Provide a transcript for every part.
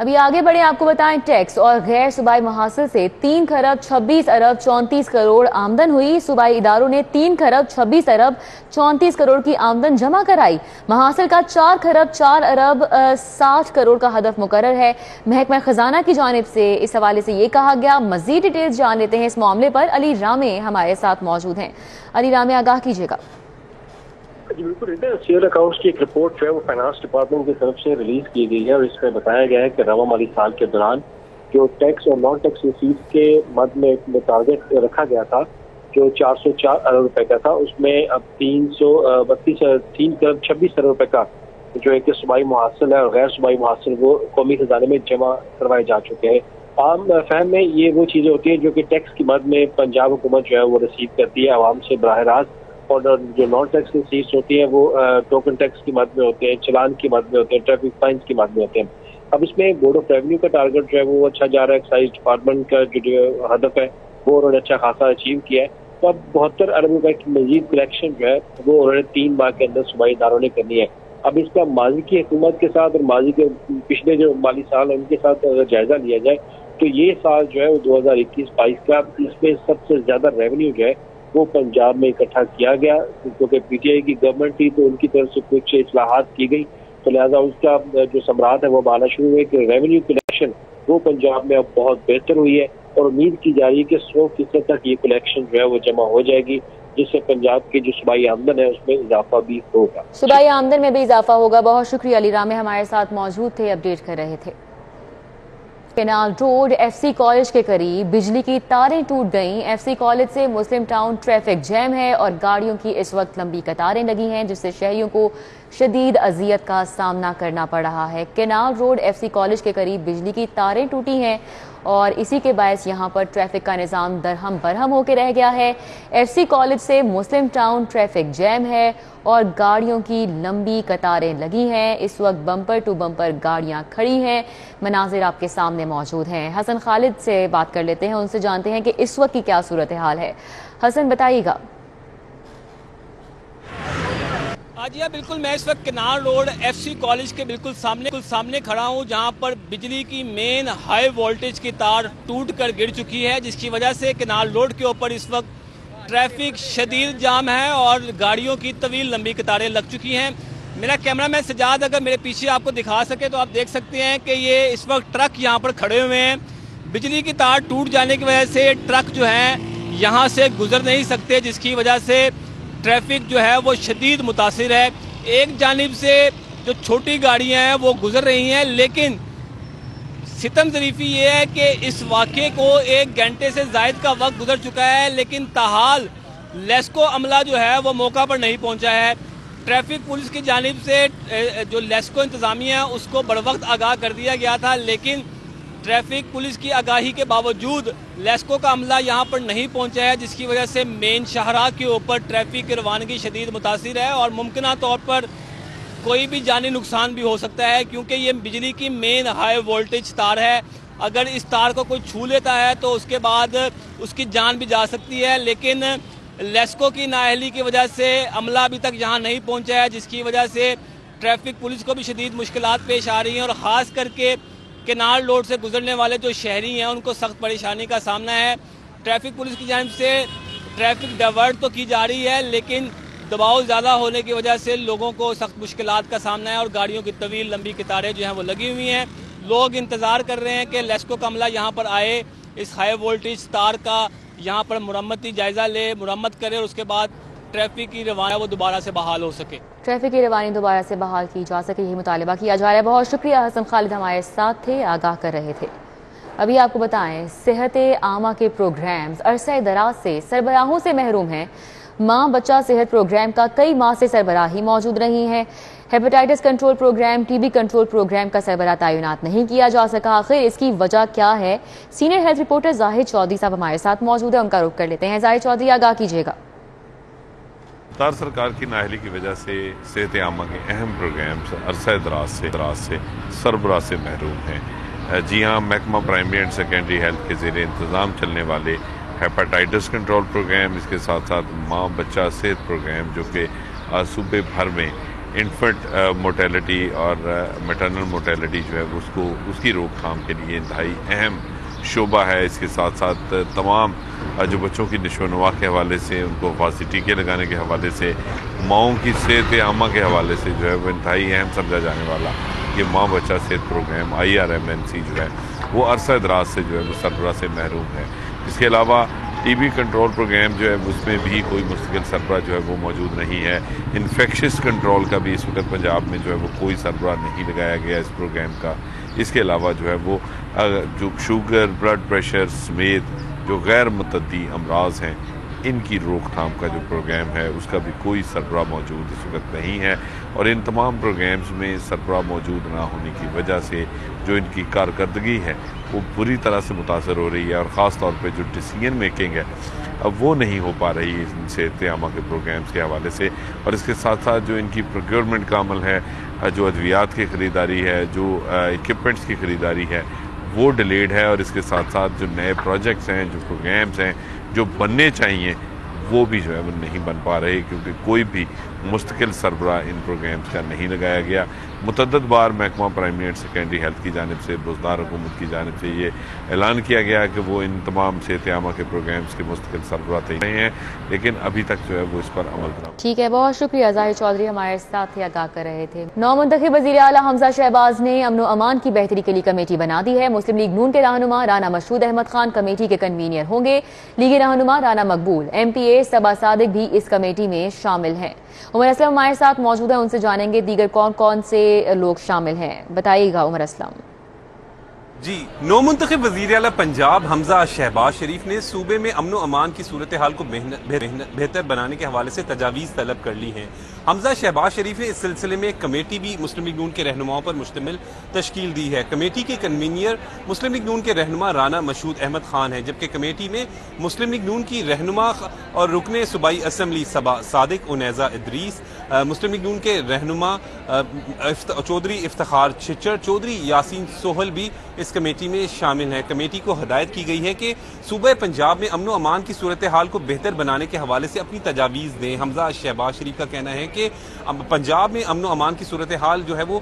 ابھی آگے بڑھیں، آپ کو بتائیں ٹیکس اور غیر صوبائی محاصل سے 3 کھرب 26 ارب 34 کروڑ آمدن ہوئی۔ صوبائی اداروں نے 3 کھرب 26 ارب 34 کروڑ کی آمدن جمع کرائی۔ محاصل کا 4 کھرب 4 ارب 60 کروڑ کا ہدف مقرر ہے۔ محکمہ خزانہ کی جانب سے اس حوالے سے یہ کہا گیا۔ مزید ڈیٹیلز جان لیتے ہیں اس معاملے پر، علی رامے ہمارے ساتھ موجود ہیں۔ علی رامے، آگاہ کیجیے گا۔ جی بالکل، سیئر اکاؤنٹس کی ایک رپورٹ جو ہے وہ فائنانس ڈپارٹمنٹ کی طرف سے ریلیز کی گئی ہے، اور اس میں بتایا گیا ہے کہ رواں مالی سال کے دوران جو ٹیکس اور نان ٹیکس ریسیٹس کے مد میں ٹارگیٹ رکھا گیا تھا جو 404 ارب روپے کا تھا، اس میں اب 3 کروڑ 26 ارب روپے کا جو ایک صوبائی محاصل ہے اور غیر صوبائی محاصل وہ قومی خزانے میں جمع کروائے جا چکے ہیں۔ عام فہم میں یہ وہ چیزیں ہوتی ہیں جو کہ ٹیکس کی مد میں پنجاب حکومت جو ہے وہ ریسیو کرتی ہے عوام سے براہ راست، اور جو نان ٹیکس ریسیٹس ہوتی ہیں وہ ٹوکن ٹیکس کی مد میں ہوتے ہیں، چلان کی مد میں ہوتے ہیں، ٹریفک فائنس کی مد میں ہوتے ہیں۔ اب اس میں بورڈ آف ریونیو کا ٹارگٹ جو ہے وہ اچھا جا رہا ہے، ایکسائز ڈپارٹمنٹ کا جو ہدف ہے وہ انہوں نے اچھا خاصا اچیو کیا ہے۔ تو اب 72 ارب روپے کی مزید کلیکشن جو ہے وہ انہوں نے 3 ماہ کے اندر صوبائی اداروں نے کرنی ہے۔ اب اس کا ماضی کی حکومت کے ساتھ اور ماضی کے پچھلے جو مالی سال ان کے ساتھ اگر جائزہ لیا جائے تو یہ سال جو ہے وہ 2021-22 کا اس میں سب سے زیادہ ریونیو جو ہے وہ پنجاب میں اکٹھا کیا گیا، کیونکہ پی ٹی آئی کی گورنمنٹ تھی تو ان کی طرف سے کچھ اصلاحات کی گئی، تو لہٰذا اس کا جو ثمرات ہے وہ آنا شروع ہوئے کہ ریونیو کلیکشن وہ پنجاب میں اب بہت بہتر ہوئی ہے، اور امید کی جا رہی ہے کہ 100% تک یہ کلیکشن جو ہے وہ جمع ہو جائے گی، جس سے پنجاب کی جو صوبائی آمدن ہے اس میں اضافہ بھی ہوگا۔ صوبائی آمدن میں بھی اضافہ ہوگا۔ بہت شکریہ، علی رامے ہمارے ساتھ موجود تھے، اپڈیٹ کر رہے تھے۔ کینال روڈ ایف سی کالج کے قریب بجلی کی تاریں ٹوٹ گئیں۔ ایف سی کالج سے مسلم ٹاؤن ٹریفک جیم ہے اور گاڑیوں کی اس وقت لمبی قطاریں لگی ہیں، جس سے شہریوں کو شدید اذیت کا سامنا کرنا پڑ رہا ہے۔ کینال روڈ ایف سی کالج کے قریب بجلی کی تاریں ٹوٹی ہیں اور اسی کے باعث یہاں پر ٹریفک کا نظام درہم برہم ہو کے رہ گیا ہے۔ ایف سی کالج سے مسلم ٹاؤن ٹریفک جیم ہے اور گاڑیوں کی لمبی قطاریں لگی ہیں۔ اس وقت بمپر ٹو بمپر گاڑیاں کھڑی ہیں۔ مناظر آپ کے سامنے موجود ہیں۔ حسن خالد سے بات کر لیتے ہیں، ان سے جانتے ہیں کہ اس وقت کی کیا صورتحال ہے۔ حسن، بتائیے گا۔ جی بالکل، میں اس وقت کینال روڈ ایف سی کالج کے بالکل سامنے کھڑا ہوں، جہاں پر بجلی کی مین ہائی وولٹیج کی تار ٹوٹ کر گر چکی ہے، جس کی وجہ سے کینال روڈ کے اوپر اس وقت ٹریفک شدید جام ہے اور گاڑیوں کی طویل لمبی قطاریں لگ چکی ہیں۔ میرا کیمرہ مین سجاد اگر میرے پیچھے آپ کو دکھا سکے تو آپ دیکھ سکتے ہیں کہ یہ اس وقت ٹرک یہاں پر کھڑے ہوئے ہیں۔ بجلی کی تار ٹوٹ جانے کی وجہ سے ٹرک جو ہیں یہاں سے گزر نہیں سکتے، جس کی وجہ سے ٹریفک جو ہے وہ شدید متاثر ہے۔ ایک جانب سے جو چھوٹی گاڑیاں ہیں وہ گزر رہی ہیں، لیکن ستم ظریفی یہ ہے کہ اس واقعے کو 1 گھنٹے سے زائد کا وقت گزر چکا ہے، لیکن تاحال لیسکو عملہ جو ہے وہ موقع پر نہیں پہنچا ہے۔ ٹریفک پولیس کی جانب سے جو لیسکو انتظامیہ ہے اس کو بروقت آگاہ کر دیا گیا تھا، لیکن ٹریفک پولیس کی آگاہی کے باوجود لیسکو کا عملہ یہاں پر نہیں پہنچا ہے، جس کی وجہ سے مین شاہراہ کے اوپر ٹریفک کی روانگی شدید متاثر ہے اور ممکنہ طور پر کوئی بھی جانی نقصان بھی ہو سکتا ہے، کیونکہ یہ بجلی کی مین ہائی وولٹیج تار ہے۔ اگر اس تار کو کوئی چھو لیتا ہے تو اس کے بعد اس کی جان بھی جا سکتی ہے، لیکن لیسکو کی نااہلی کی وجہ سے عملہ ابھی تک یہاں نہیں پہنچا ہے، جس کی وجہ سے ٹریفک پولیس کو بھی شدید مشکلات پیش آ رہی ہیں اور خاص کر کے کینال روڈ سے گزرنے والے جو شہری ہیں ان کو سخت پریشانی کا سامنا ہے۔ ٹریفک پولیس کی جانب سے ٹریفک ڈائیورٹ تو کی جا رہی ہے، لیکن دباؤ زیادہ ہونے کی وجہ سے لوگوں کو سخت مشکلات کا سامنا ہے اور گاڑیوں کی طویل لمبی قطاریں جو ہیں وہ لگی ہوئی ہیں۔ لوگ انتظار کر رہے ہیں کہ لیسکو کا عملہ یہاں پر آئے، اس ہائی وولٹیج تار کا یہاں پر مرمتی جائزہ لے، مرمت کرے اور اس کے بعد ٹریفک کی روانی وہ دوبارہ سے بحال ہو سکے۔ ٹریفک کی روانی دوبارہ سے بحال کی جا سکے، یہی مطالبہ کیا جا رہا ہے۔ بہت شکریہ، حسن خالد ہمارے ساتھ تھے، آگاہ کر رہے تھے۔ ابھی آپ کو بتائیں، صحت عامہ کے پروگرامز عرصہ دراز سے سربراہوں سے محروم ہیں۔ ماں بچہ صحت پروگرام کا کئی ماہ سے سربراہی موجود رہی ہیں۔ Hepatitis control programme, T B control programme کا سربراہ تعینات نہیں کیا جا سکا۔ آخر اس کی وجہ کیا ہے؟ سینئر ہیلتھ رپورٹر زاہد چودھری صاحب ہمارے ساتھ موجود ہیں، ان کا رخ کر لیتے ہیں۔ زاہد چودھری، آگاہ کیجیے گا۔ سرکار کی نااہلی کی وجہ سے صحت عامہ کے اہم پروگرامز عرصہ دراز سے سربراہ سے محروم ہیں۔ جی ہاں، محکمہ پرائمری اینڈ سیکنڈری ہیلتھ کے زیر انتظام چلنے والے ہیپاٹائٹس کنٹرول پروگرام، اس کے ساتھ ساتھ ماں بچہ صحت پروگرام جو کہ صوبے بھر میں انفنٹ موٹیلٹی اور میٹرنل موٹیلٹی جو ہے اس کی روک تھام کے لیے انتہائی اہم شعبہ ہے۔ اس کے ساتھ ساتھ تمام جو بچوں کی نشو و نما کے حوالے سے، ان کو حفاظتی ٹیکے لگانے کے حوالے سے، ماؤں کی صحت عامہ کے حوالے سے جو ہے وہ انتہائی اہم سمجھا جانے والا یہ ماں بچہ صحت پروگرام IRMNC جو ہے وہ عرصہ دراز سے جو ہے وہ سربراہ سے محروم ہے۔ اس کے علاوہ ٹی بی کنٹرول پروگرام جو ہے اس میں بھی کوئی مستقل سربراہ جو ہے وہ موجود نہیں ہے۔ انفیکشس کنٹرول کا بھی اس وقت پنجاب میں جو ہے وہ کوئی سربراہ نہیں لگایا گیا اس پروگرام کا۔ اس کے علاوہ جو ہے وہ جو شوگر، بلڈ پریشر سمیت جو غیر متعدی امراض ہیں ان کی روک تھام کا جو پروگرام ہے اس کا بھی کوئی سربراہ موجود اس وقت نہیں ہے، اور ان تمام پروگرامز میں سربراہ موجود نہ ہونے کی وجہ سے جو ان کی کارکردگی ہے وہ بری طرح سے متاثر ہو رہی ہے، اور خاص طور پہ جو ڈیسیژن میکنگ ہے اب وہ نہیں ہو پا رہی ان صحت عامہ کے پروگرامز کے حوالے سے، اور اس کے ساتھ ساتھ جو ان کی پروکیورمنٹ کا عمل ہے، جو ادویات کی خریداری ہے، جو ایکوپمنٹس کی خریداری ہے وہ ڈیلیڈ ہے، اور اس کے ساتھ ساتھ جو نئے پروجیکٹس ہیں، جو پروگرامز ہیں جو بننے چاہیے وہ بھی جو ہے وہ نہیں بن پا رہے، کیونکہ کوئی بھی مستقل سربراہ ان پروگرامز کا نہیں لگایا گیا۔ متعدد بار محکمہ پرائمری اینڈ سیکنڈری ہیلتھ کی جانب سے، بزدار حکومت کی جانب سے یہ اعلان کیا گیا کہ وہ ان تمام صحت عامہ کے پروگرامز کے مستقل سربراہ تھے ہیں، لیکن ابھی تک جو ہے وہ اس پر عمل کرا۔ ٹھیک ہے، بہت شکریہ ظاہر چودھری، ہمارے ساتھ ہی آگاہ کر رہے تھے۔ نو منتخب وزیر اعلیٰ حمزہ شہباز نے امن و امان کی بہتری کے لیے کمیٹی بنا دی ہے۔ مسلم لیگ نون کے رہنما رانا مشہود احمد خان کمیٹی کے کنوینئر ہوں گے۔ لیگی رہنما رانا مقبول، MPA صبا صادق بھی اس کمیٹی میں شامل ہیں۔ عمر اسلم ہمارے ساتھ موجود ہیں، ان سے جانیں گے دیگر کون کون سے لوگ شامل ہیں، بتائیے گا عمر اسلم۔ جی، نو منتخب وزیر اعلیٰ پنجاب حمزہ شہباز شریف نے صوبے میں امن و امان کی صورتحال کو بہتر بنانے کے حوالے سے تجاویز طلب کر لی ہیں۔ حمزہ شہباز شریف نے اس سلسلے میں ایک کمیٹی بھی مسلم لیگ نون کے رہنماؤں پر مشتمل تشکیل دی ہے۔ کمیٹی کے کنوینئر مسلم لیگ نون کے رہنما رانا مشہود احمد خان ہیں، جبکہ کمیٹی میں مسلم لیگ نون کی رہنما اور رکن صوبائی اسمبلی صبا صادق انیزہ ادریس، مسلم لیگ نون کے رہنما چودھری افتخار چھچر، چودھری یاسین سوہل بھی اس کمیٹی میں شامل ہیں۔ کمیٹی کو ہدایت کی گئی ہے کہ صوبہ پنجاب میں امن و امان کی صورتحال کو بہتر بنانے کے حوالے سے اپنی تجاویز دیں۔ حمزہ شہباز شریف کا کہنا ہے کہ پنجاب میں امن و امان کی صورتحال جو ہے وہ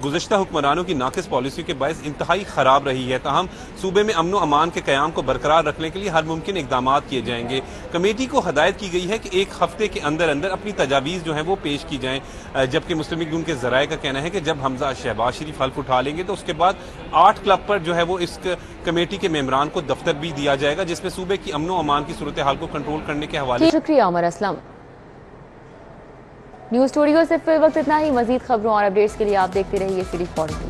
گزشتہ حکمرانوں کی ناقص پالیسیوں کے باعث انتہائی خراب رہی ہے، تاہم صوبے میں امن و امان کے قیام کو برقرار رکھنے کے لیے ہر ممکن اقدامات کیے جائیں گے۔ کمیٹی کو ہدایت کی گئی ہے کہ ایک ہفتے کے اندر اپنی تجاویز جو ہیں وہ پیش کی جائیں، جبکہ مسلم لیگ نون کے ذرائع کا کہنا ہے کہ جب حمزہ شہباز شریف حلف اٹھا لیں گے تو اس کے بعد 8 کلب پر جو ہے وہ اس کمیٹی کے ممبران کو دفتر بھی دیا جائے گا، جس میں صوبے کی امن و امان کی صورتحال کو کنٹرول کرنے کے حوالے سے۔ شکریہ عمر اسلم۔ نیوز اسٹوڈیو سے فی الوقت اتنا ہی، مزید خبروں اور اپڈیٹس کے لیے آپ دیکھتے رہیے سری 40۔